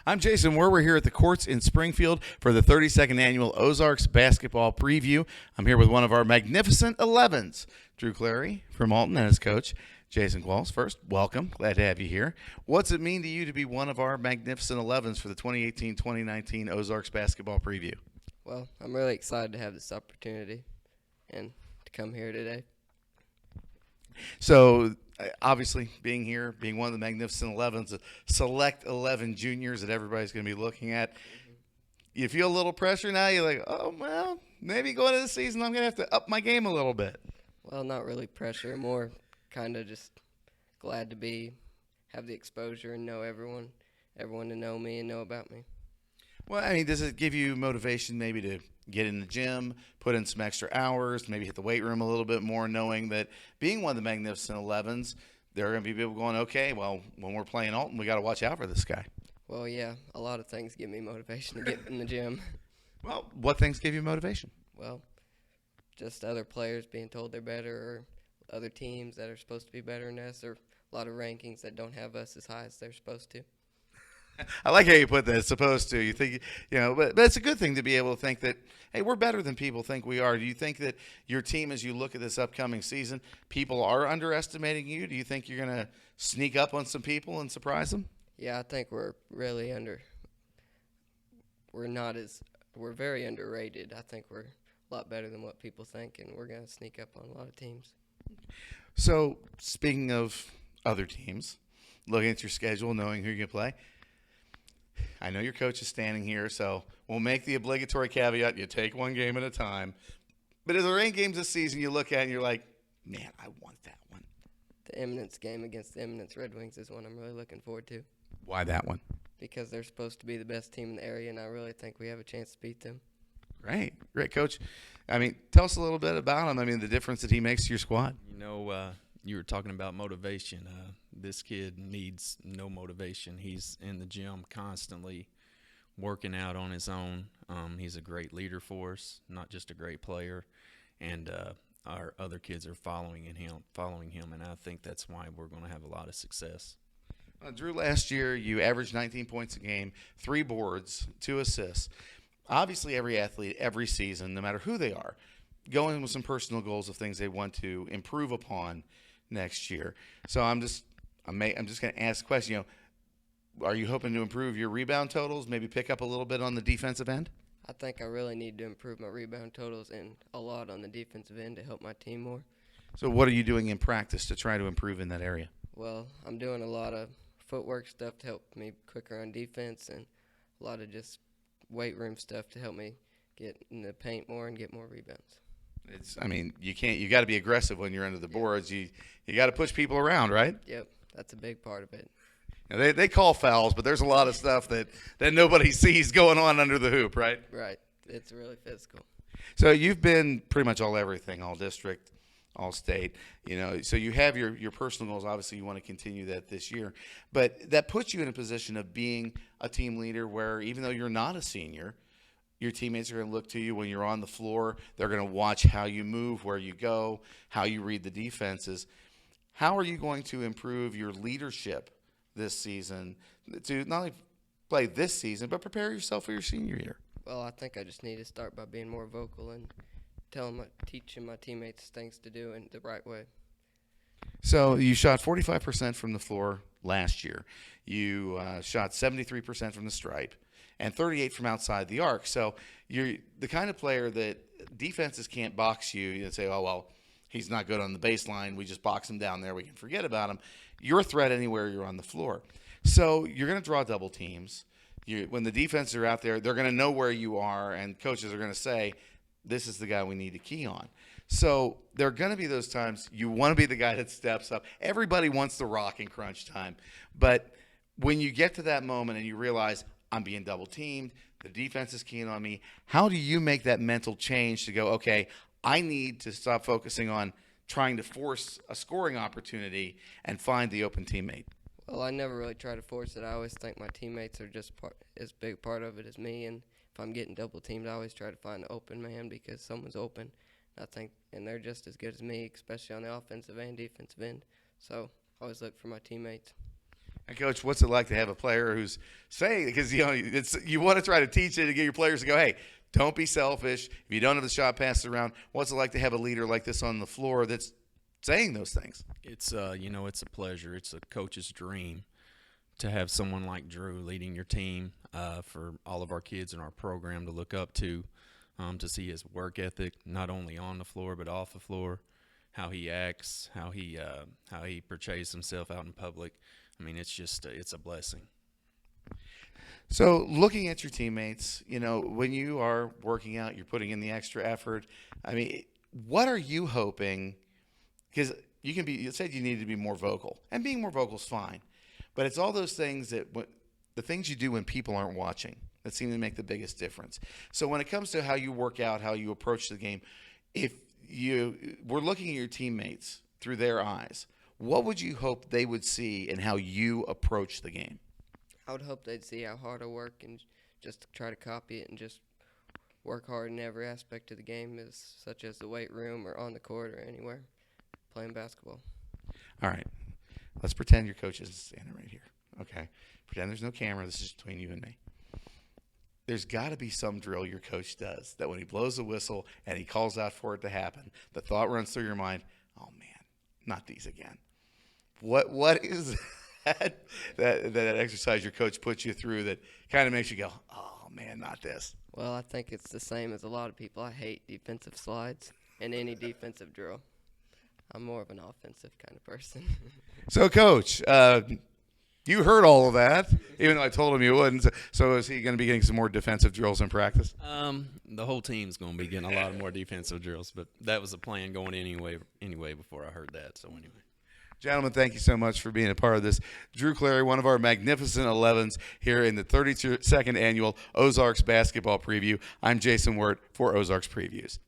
I'm Jason Moore. We're here at the courts in Springfield for the 32nd annual Ozarks basketball preview. I'm here with one of our magnificent 11s, Drew Clary from Alton and his coach, Jason Qualls. First, welcome. Glad to have you here. What's it mean to you to be one of our magnificent 11s for the 2018-2019 Ozarks basketball preview? Well, I'm really excited to have this opportunity and to come here today. So, obviously, being here, being one of the magnificent 11s, the select 11 juniors that everybody's going to be looking at, you feel a little pressure now? You're like, oh, well, maybe going into the season I'm going to have to up my game a little bit. Well, not really pressure, more kind of just glad to have the exposure and know everyone to know me and know about me. Well, I mean, does it give you motivation maybe to get in the gym, put in some extra hours, maybe hit the weight room a little bit more, knowing that being one of the magnificent 11s, there are going to be people going, okay, well, when we're playing Alton, we got to watch out for this guy. Well, yeah, a lot of things give me motivation to get in the gym. Well, what things give you motivation? Well, just other players being told they're better, or other teams that are supposed to be better than us, or a lot of rankings that don't have us as high as they're supposed to. I like how you put that, supposed to. You think, but it's a good thing to be able to think that, hey, we're better than people think we are. Do you think that your team, as you look at this upcoming season, people are underestimating you? Do you think you're going to sneak up on some people and surprise them? Yeah, I think we're really we're very underrated. I think we're a lot better than what people think, and we're going to sneak up on a lot of teams. So, speaking of other teams, looking at your schedule, knowing who you're going to play, I know your coach is standing here, so we'll make the obligatory caveat, you take one game at a time. But are there any games this season you look at and you're like, man, I want that one? The Eminence game against the Eminence Red Wings is one I'm really looking forward to. Why that one? Because they're supposed to be the best team in the area, and I really think we have a chance to beat them. Great, Coach. I mean, tell us a little bit about him. I mean, the difference that he makes to your squad. You were talking about motivation. This kid needs no motivation. He's in the gym constantly working out on his own. He's a great leader for us, not just a great player. And our other kids are following him, and I think that's why we're going to have a lot of success. Drew, last year you averaged 19 points a game, 3 boards, 2 assists. Obviously, every athlete, every season, no matter who they are, going with some personal goals of things they want to improve upon next year. So I'm just going to ask a question. Are you hoping to improve your rebound totals? Maybe pick up a little bit on the defensive end? I think I really need to improve my rebound totals and a lot on the defensive end to help my team more. So what are you doing in practice to try to improve in that area? Well, I'm doing a lot of footwork stuff to help me quicker on defense, and a lot of just weight room stuff to help me get in the paint more and get more rebounds. You got to be aggressive when you're under the boards. You got to push people around, right? Yep, that's a big part of it. They call fouls, but there's a lot of stuff that nobody sees going on under the hoop, right? Right. It's really physical. So you've been pretty much all everything, all district, all state. So you have your personal goals. Obviously, you want to continue that this year. But that puts you in a position of being a team leader where even though you're not a senior, your teammates are going to look to you when you're on the floor. They're going to watch how you move, where you go, how you read the defenses. How are you going to improve your leadership this season to not only play this season, but prepare yourself for your senior year? Well, I think I just need to start by being more vocal and teaching my teammates things to do in the right way. So you shot 45% from the floor last year. You shot 73% from the stripe and 38% from outside the arc. So you're the kind of player that defenses can't box you. You say, oh, well, he's not good on the baseline. We just box him down there. We can forget about him. You're a threat anywhere you're on the floor. So you're going to draw double teams. When the defenses are out there, they're going to know where you are, and coaches are going to say, this is the guy we need to key on. So there are going to be those times you want to be the guy that steps up. Everybody wants the rock in crunch time. But when you get to that moment and you realize, I'm being double teamed, the defense is keying on me, how do you make that mental change to go, okay, I need to stop focusing on trying to force a scoring opportunity and find the open teammate? Well, I never really try to force it. I always think my teammates are just as big part of it as me, and if I'm getting double teamed, I always try to find the open man because someone's open. And they're just as good as me, especially on the offensive and defensive end. So I always look for my teammates. And Coach, what's it like to have a player who's saying, because you want to try to teach it and get your players to go, hey, don't be selfish. If you don't have the shot passes around, what's it like to have a leader like this on the floor that's saying those things? It's it's a pleasure. It's a coach's dream to have someone like Drew leading your team, for all of our kids in our program to look up to see his work ethic, not only on the floor but off the floor, how he acts, how he portrays himself out in public. I mean, it's a blessing. So looking at your teammates, when you are working out, you're putting in the extra effort. I mean, what are you hoping? Because you said you need to be more vocal, and being more vocal is fine. But it's all those things the things you do when people aren't watching that seem to make the biggest difference. So when it comes to how you work out, how you approach the game, if we're looking at your teammates through their eyes, what would you hope they would see in how you approach the game? I would hope they'd see how hard I work and just try to copy it and just work hard in every aspect of the game, such as the weight room or on the court or anywhere playing basketball. All right. Let's pretend your coach is standing right here. Okay. Pretend there's no camera. This is between you and me. There's got to be some drill your coach does that when he blows the whistle and he calls out for it to happen, the thought runs through your mind, oh, man, not these again. What is that exercise your coach puts you through that kind of makes you go, oh, man, not this? Well, I think it's the same as a lot of people. I hate defensive slides and any defensive drill. I'm more of an offensive kind of person. So, Coach, you heard all of that, even though I told him you wouldn't. So is he going to be getting some more defensive drills in practice? The whole team's going to be getting a lot more defensive drills, but that was the plan going anyway before I heard that. So anyway. Gentlemen, thank you so much for being a part of this. Drew Clary, one of our magnificent 11s here in the 32nd annual Ozarks basketball preview. I'm Jason Wirt for Ozarks Previews.